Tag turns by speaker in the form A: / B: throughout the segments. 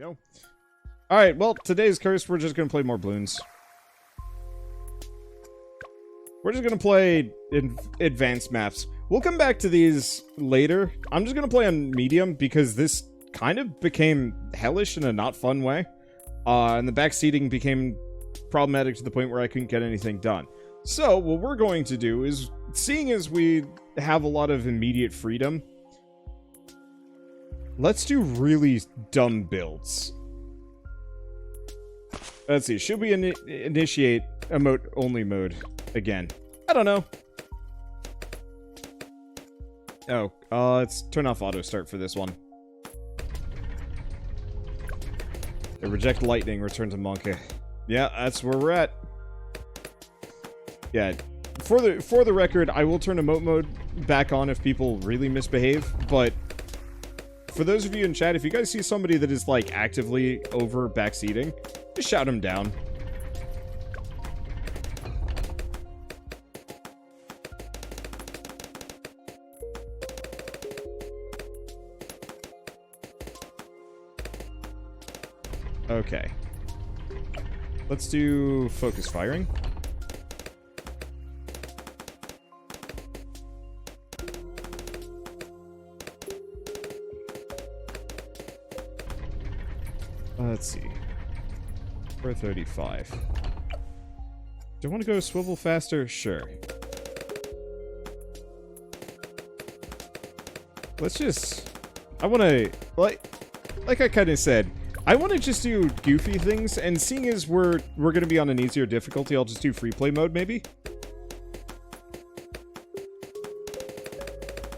A: Go. Alright, well, today's curse, we're just gonna play more Bloons. We're just gonna play advanced maps. We'll come back to these later. I'm just gonna play on medium because this kind of became hellish in a not fun way. And the backseating became problematic to the point where I couldn't get anything done. So, what we're going to do is, seeing as we have a lot of immediate freedom, let's do really dumb builds. Let's see, should we initiate emote-only mode again? I don't know. Oh, let's turn off auto-start for this one. Reject lightning, return to monkey. Yeah, that's where we're at. Yeah, for the record, I will turn emote mode back on if people really misbehave, but for those of you in chat, if you guys see somebody that is, like, actively over backseating, just shout them down. Okay. Let's do focus firing. Let's see. 435. Do I want to go swivel faster? Sure. Let's just... I want to... Like I kind of said, I want to just do goofy things, and seeing as we're going to be on an easier difficulty, I'll just do free play mode, maybe?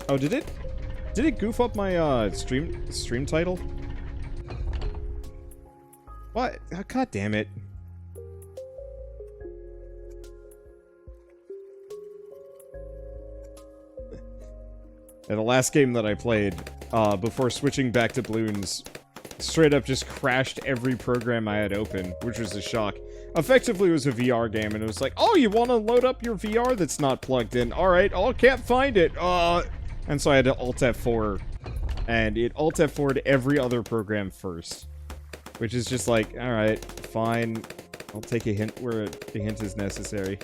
A: Oh, did it goof up my, stream title? What? Oh, God damn it. And the last game that I played, before switching back to Bloons, straight up just crashed every program I had open, which was a shock. Effectively, it was a VR game, and it was like, oh, you want to load up your VR that's not plugged in? Alright, oh, can't find it. And so I had to Alt F4, and it Alt F4'd every other program first. Which is just like, alright, fine. I'll take a hint where the hint is necessary.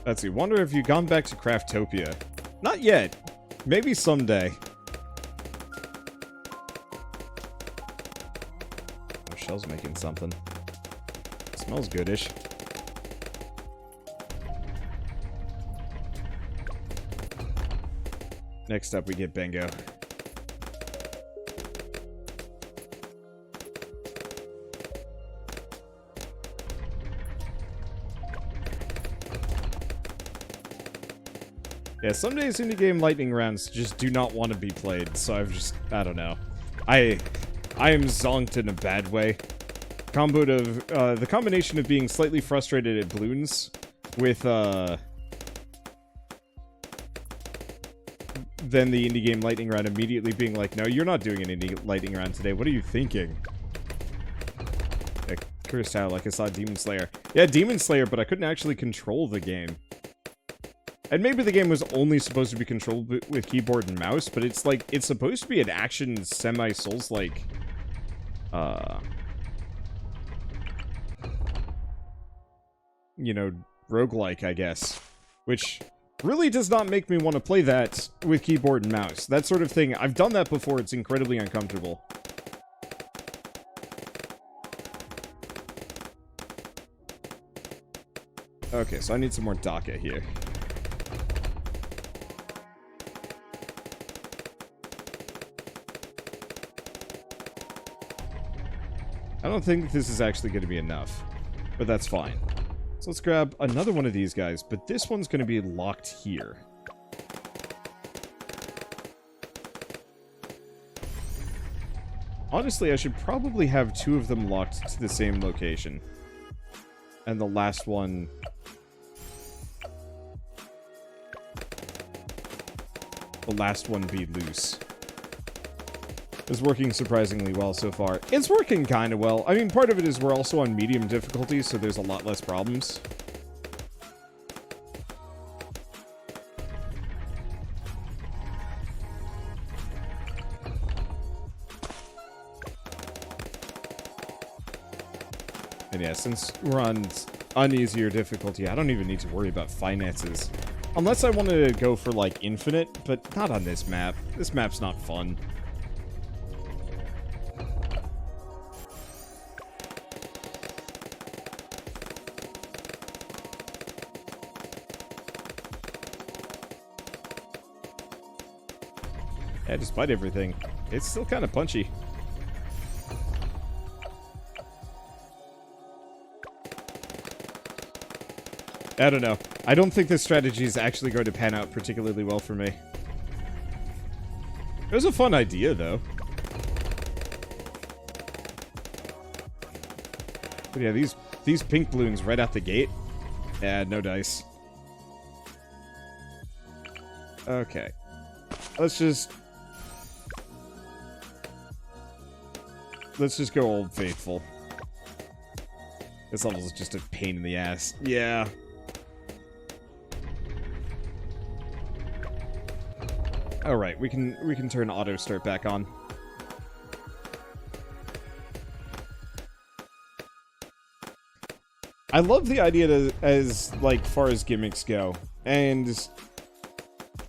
A: Let's see, wonder if you've gone back to Craftopia. Not yet. Maybe someday. Oh, Shell's making something. Smells goodish. Next up, we get Bingo. Yeah, some days indie game lightning rounds just do not want to be played, so I don't know. I am zonked in a bad way. The combination of being slightly frustrated at Bloons with, then the indie game lightning round immediately being like, no, you're not doing an indie lightning round today. What are you thinking? Cursed out like I saw Demon Slayer. Yeah, Demon Slayer, but I couldn't actually control the game. And maybe the game was only supposed to be controlled with keyboard and mouse, but it's like, it's supposed to be an action semi-Souls-like, you know, roguelike, I guess. Which really does not make me want to play that with keyboard and mouse. That sort of thing, I've done that before, it's incredibly uncomfortable. Okay, so I need some more DACA here. I don't think this is actually going to be enough, but that's fine. So let's grab another one of these guys, but this one's going to be locked here. Honestly, I should probably have two of them locked to the same location. And the last one... the last one be loose. is working surprisingly well so far. It's working kind of well. I mean, part of it is we're also on medium difficulty, so there's a lot less problems. And yeah, since we're on easier difficulty, I don't even need to worry about finances. Unless I wanted to go for, like, infinite, but not on this map. This map's not fun. Yeah, despite everything, it's still kind of punchy. I don't know. I don't think this strategy is actually going to pan out particularly well for me. It was a fun idea, though. But yeah, these pink balloons right out the gate. Yeah, no dice. Okay. Let's just go Old Faithful. This level is just a pain in the ass. Yeah. Alright, we can turn auto start back on. I love the idea as like far as gimmicks go, and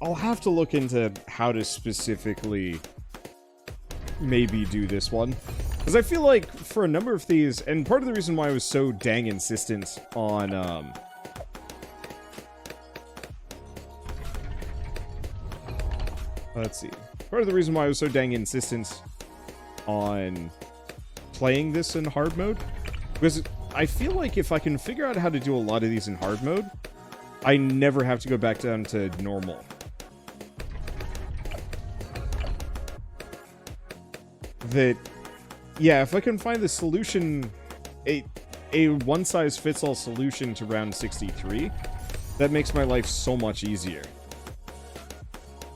A: I'll have to look into how to specifically maybe do this one. Because I feel like for a number of these, and part of the reason why I was so dang insistent on let's see. Part of the reason why I was so dang insistent on playing this in hard mode, because I feel like if I can figure out how to do a lot of these in hard mode, I never have to go back down to normal. That, yeah, if I can find the solution, a one-size-fits-all solution to round 63, that makes my life so much easier.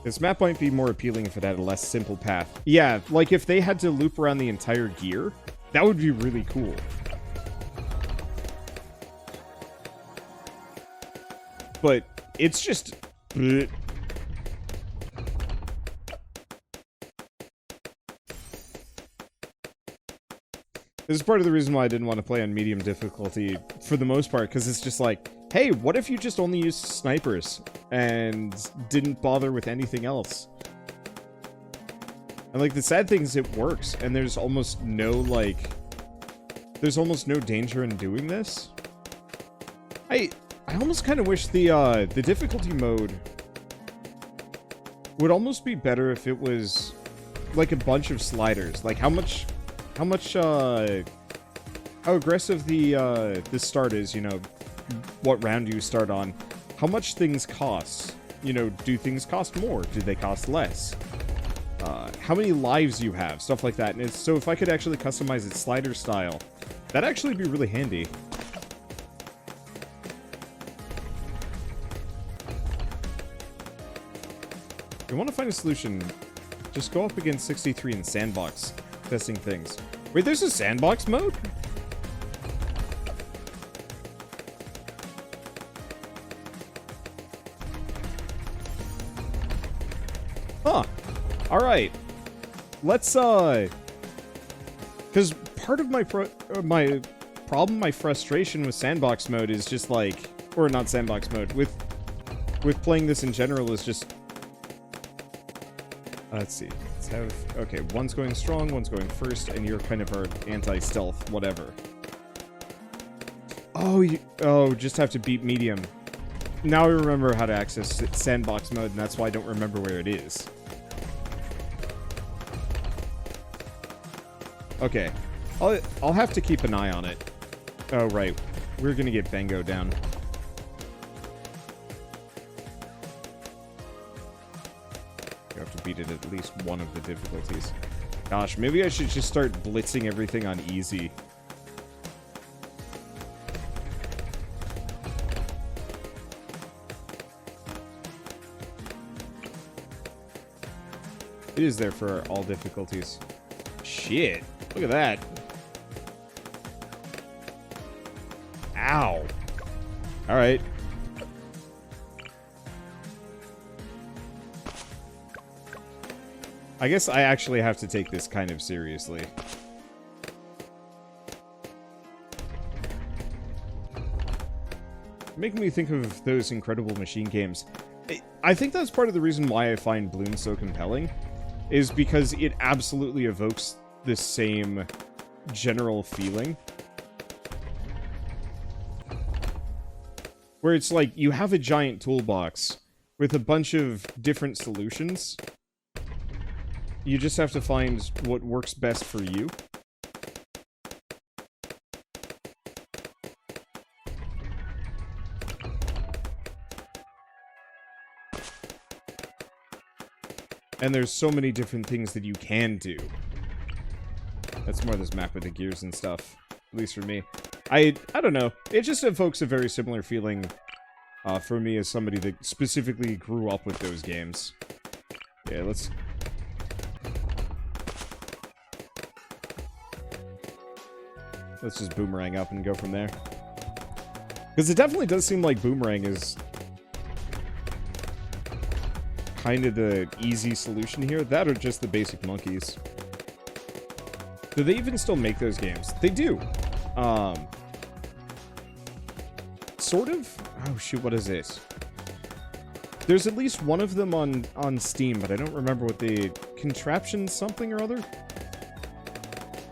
A: This map might be more appealing if it had a less simple path. Yeah, like if they had to loop around the entire gear, that would be really cool. But it's just... This is part of the reason why I didn't want to play on medium difficulty for the most part, because it's just like, hey, what if you just only used snipers and didn't bother with anything else? And like the sad thing is it works, and there's almost no like, there's almost no danger in doing this. I almost kind of wish the difficulty mode would almost be better if it was like a bunch of sliders. Like how aggressive the start is, you know, what round you start on, how much things cost. You know, do things cost more? Do they cost less? How many lives you have, stuff like that. And so if I could actually customize its slider style, that'd actually be really handy. If you want to find a solution, just go up against 63 in Sandbox, testing things. Wait, there's a Sandbox mode? Huh. Alright. Let's, because part of my problem, my frustration with Sandbox mode is just like, or not Sandbox mode, with playing this in general is just, let's see. Let's have, okay, one's going strong, one's going first, and you're kind of our anti-stealth, whatever. Oh, just have to beat medium. Now I remember how to access Sandbox mode, and that's why I don't remember where it is. Okay. I'll have to keep an eye on it. Oh, right. We're gonna get Bengo down. You have to beat it at least one of the difficulties. Gosh, maybe I should just start blitzing everything on easy. It is there for all difficulties. shit. Look at that. Ow. Alright. I guess I actually have to take this kind of seriously. Making me think of those Incredible Machine games. I think that's part of the reason why I find Bloon so compelling, is because it absolutely evokes the same general feeling. Where it's like, you have a giant toolbox with a bunch of different solutions. You just have to find what works best for you. And there's so many different things that you can do. That's more this map with the gears and stuff. At least for me. I don't know. It just evokes a very similar feeling for me as somebody that specifically grew up with those games. Yeah, let's just Boomerang up and go from there. Because it definitely does seem like Boomerang is kind of the easy solution here. That or just the basic monkeys. Do they even still make those games? They do. Sort of? Oh shoot, what is it? There's at least one of them on Steam, but I don't remember what the... Contraption something or other?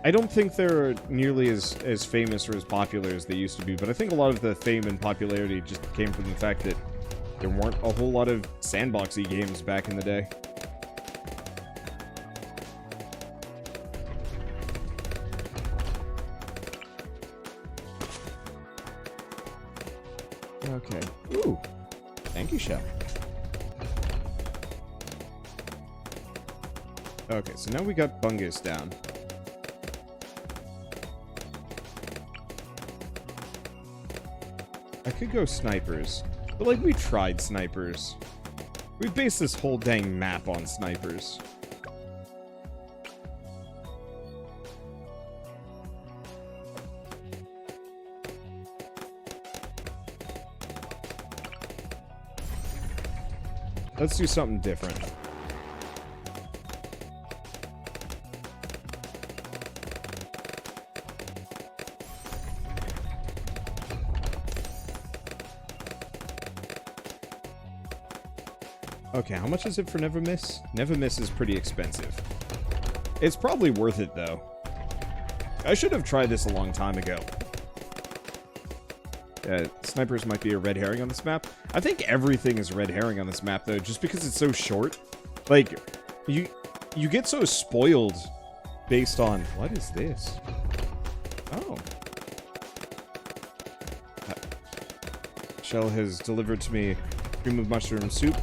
A: I don't think they're nearly as famous or as popular as they used to be, but I think a lot of the fame and popularity just came from the fact that there weren't a whole lot of sandboxy games back in the day. Okay. Ooh. Thank you, Shell. Okay, so now we got Bungus down. I could go snipers. But, like, we tried snipers. We based this whole dang map on snipers. Let's do something different. Okay, how much is it for Never Miss? Never Miss is pretty expensive. It's probably worth it, though. I should have tried this a long time ago. Snipers might be a red herring on this map. I think everything is red herring on this map, though, just because it's so short. Like, you get so spoiled based on... What is this? Oh. Shell has delivered to me cream of mushroom soup,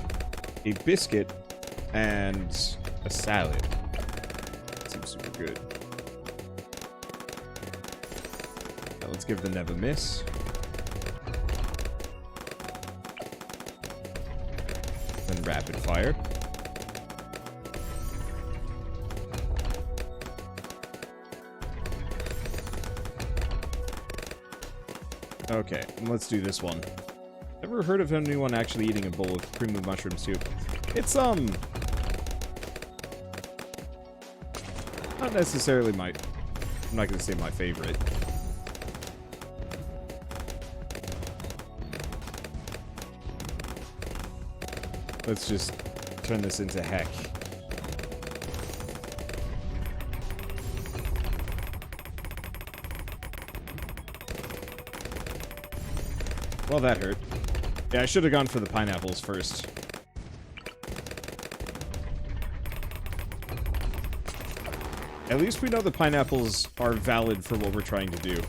A: a biscuit, and a salad. That seems super good. Now let's give the Never Miss. Then rapid fire. Okay, let's do this one. Never heard of anyone actually eating a bowl of cream of mushroom soup. It's, not necessarily my... I'm not gonna say my favorite. Let's just turn this into heck. Well, that hurt. Yeah, I should have gone for the pineapples first. At least we know the pineapples are valid for what we're trying to do.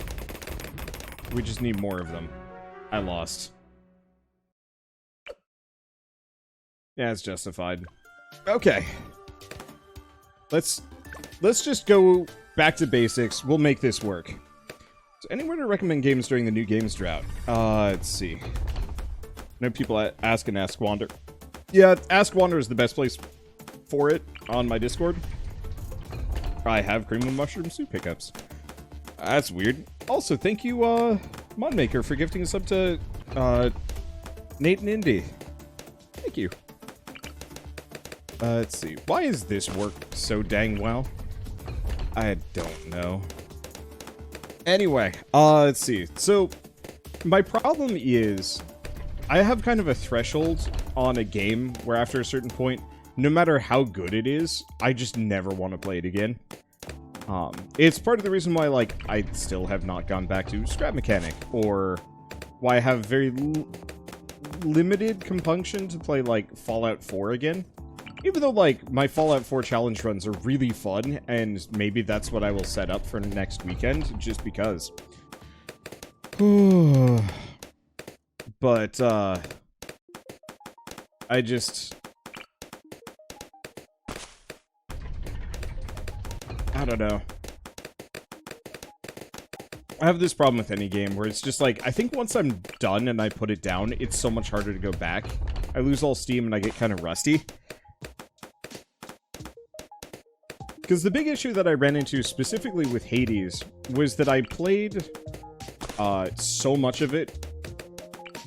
A: We just need more of them. I lost. Yeah, it's justified. Okay. Let's just go back to basics. We'll make this work. So anywhere to recommend games during the new games drought? Let's see. I know people ask and Ask Wander. Yeah, Ask Wander is the best place for it on my Discord. I have cream and mushroom soup hiccups. That's weird. Also, thank you, Modmaker, for gifting us up to, Nate and Indy. Thank you. Let's see. Why is this work so dang well? I don't know. Anyway, let's see. So, my problem is, I have kind of a threshold on a game where after a certain point, no matter how good it is, I just never want to play it again. It's part of the reason why, like, I still have not gone back to Scrap Mechanic, or why I have very limited compunction to play, like, Fallout 4 again. Even though, like, my Fallout 4 challenge runs are really fun, and maybe that's what I will set up for next weekend, just because. But, I just... I don't know. I have this problem with any game where it's just like, I think once I'm done and I put it down, it's so much harder to go back. I lose all steam and I get kind of rusty. Because the big issue that I ran into specifically with Hades was that I played so much of it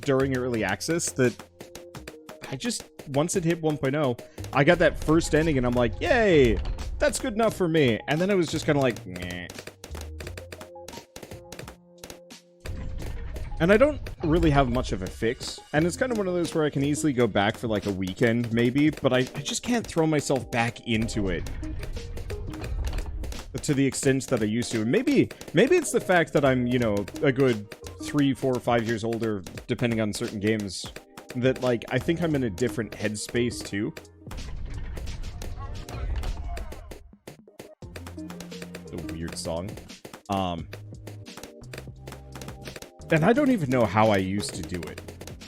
A: during early access that I just, once it hit 1.0, I got that first ending and I'm like, yay! That's good enough for me. And then it was just kind of like, meh. And I don't really have much of a fix. And it's kind of one of those where I can easily go back for like a weekend, maybe. But I just can't throw myself back into it to the extent that I used to. And maybe it's the fact that I'm, you know, a good 3, 4, 5 years older, depending on certain games, that, like, I think I'm in a different headspace, too. Song. And I don't even know how I used to do it,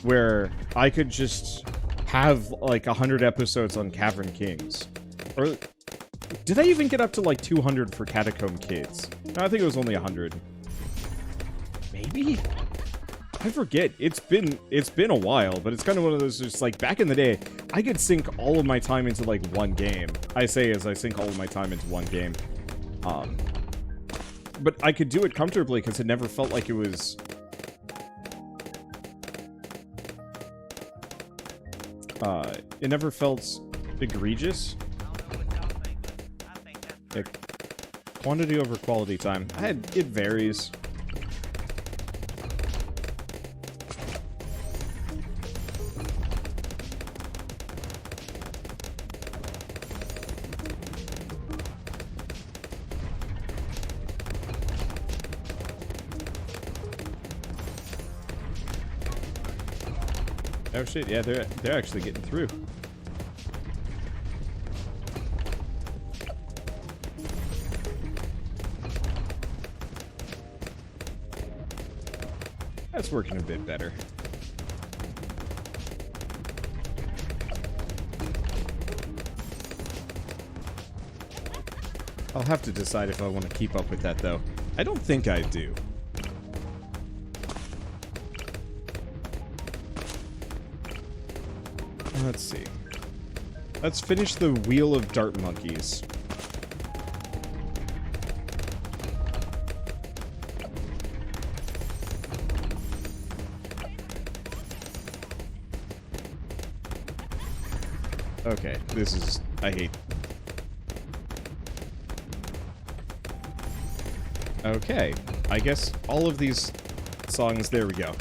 A: where I could just have like 100 episodes on Cavern Kings. Or did I even get up to like 200 for Catacomb Kids? No, I think it was only 100. Maybe? I forget. It's been a while, but it's kind of one of those, just like back in the day, I could sink all of my time into like one game. I say as I sink all of my time into one game. But I could do it comfortably because it never felt like it was... it never felt egregious. Yeah, quantity over quality time. It varies. Oh shit, yeah, they're actually getting through. That's working a bit better. I'll have to decide if I want to keep up with that, though. I don't think I do. Let's see. Let's finish the Wheel of Dart Monkeys. Okay, this is... I hate... Okay, I guess all of these songs... There we go.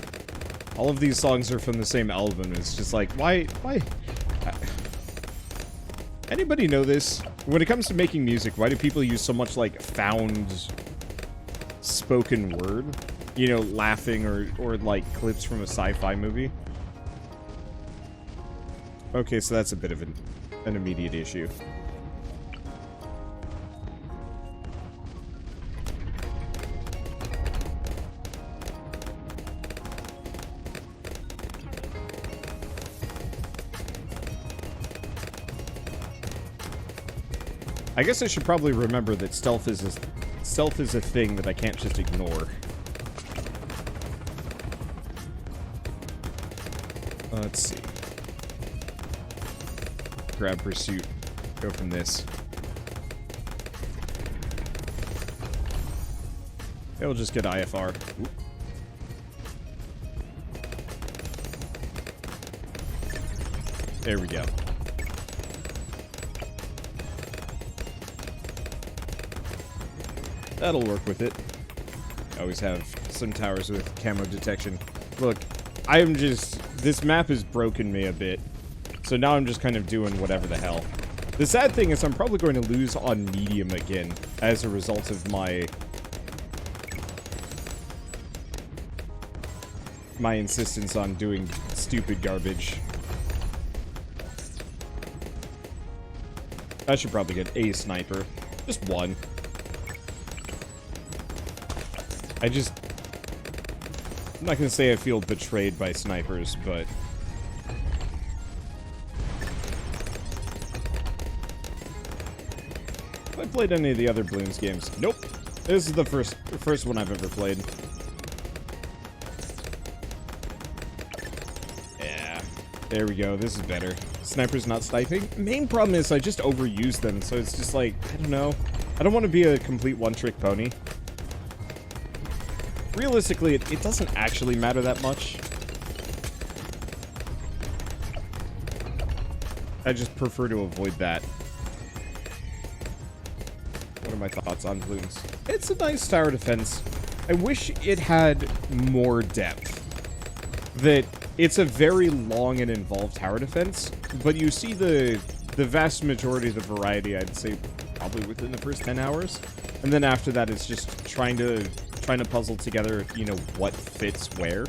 A: All of these songs are from the same album. It's just like, why? Anybody know this? When it comes to making music, why do people use so much, like, found spoken word? You know, laughing or like, clips from a sci-fi movie? Okay, so that's a bit of an immediate issue. I guess I should probably remember that stealth is a thing that I can't just ignore. Let's see. Grab pursuit. Go from this. It'll just get IFR. Oop. There we go. That'll work with it. I always have some towers with camo detection. Look, I am just... This map has broken me a bit. So now I'm just kind of doing whatever the hell. The sad thing is I'm probably going to lose on medium again as a result of my insistence on doing stupid garbage. I should probably get a sniper. Just one. I'm not gonna say I feel betrayed by snipers, but... Have I played any of the other Bloons games? Nope. This is the first one I've ever played. Yeah. There we go. This is better. Snipers not sniping. Main problem is I just overuse them, so it's just like, I don't know. I don't want to be a complete one-trick pony. Realistically, it doesn't actually matter that much. I just prefer to avoid that. What are my thoughts on Bloons? It's a nice tower defense. I wish it had more depth. That it's a very long and involved tower defense, but you see the vast majority of the variety, I'd say, probably within the first 10 hours. And then after that, it's just trying to puzzle together, you know, what fits where.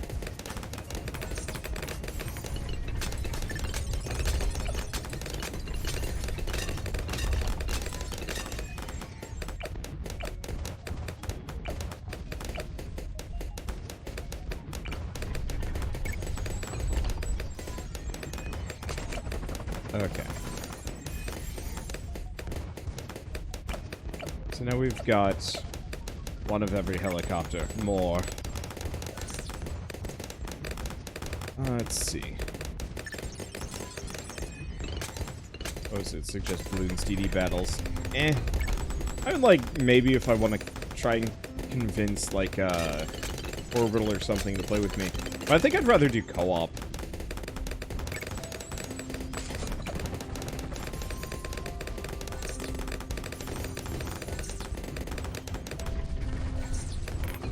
A: Okay. So now we've got one of every helicopter. More. Let's see. Oh, does it suggest Bloons DD battles? Eh. I would like, maybe if I want to try and convince, like, Orbital or something to play with me. But I think I'd rather do co-op.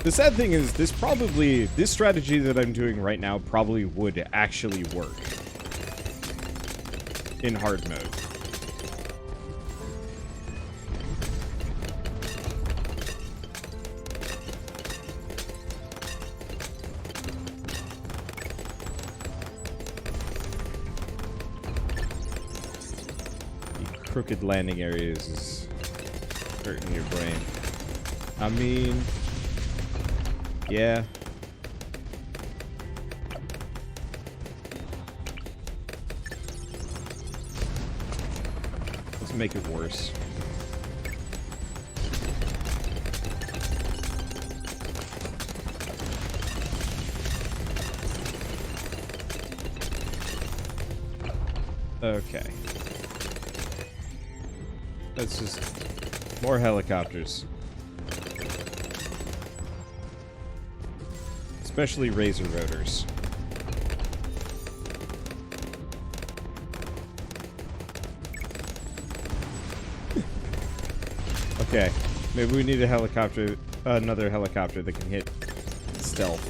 A: The sad thing is, this strategy that I'm doing right now probably would actually work in hard mode. The crooked landing areas is hurting your brain. I mean... yeah. Let's make it worse. Okay. Let's just... more helicopters. Especially Razor rotors. Okay, maybe we need a helicopter, another helicopter that can hit stealth.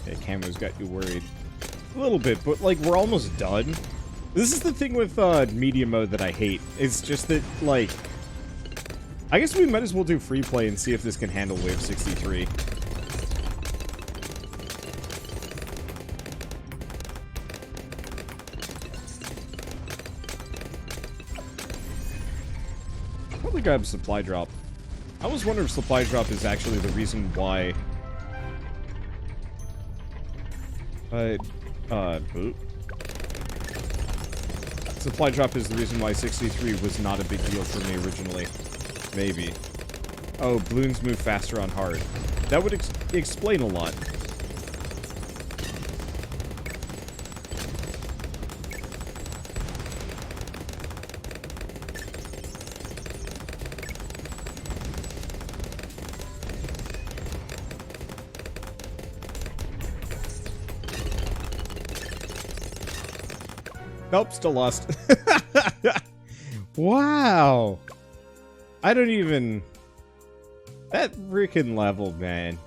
A: Okay, camo's got you worried. A little bit, but like, we're almost done. This is the thing with media mode that I hate. It's just that, like... I guess we might as well do free play and see if this can handle Wave 63. Probably grab supply drop. I always wonder if supply drop is actually the reason why... Supply drop is the reason why 63 was not a big deal for me originally. Maybe. Oh, Bloons move faster on hard. That would explain a lot. Nope, still lost. Wow. I don't even... That freaking level, man.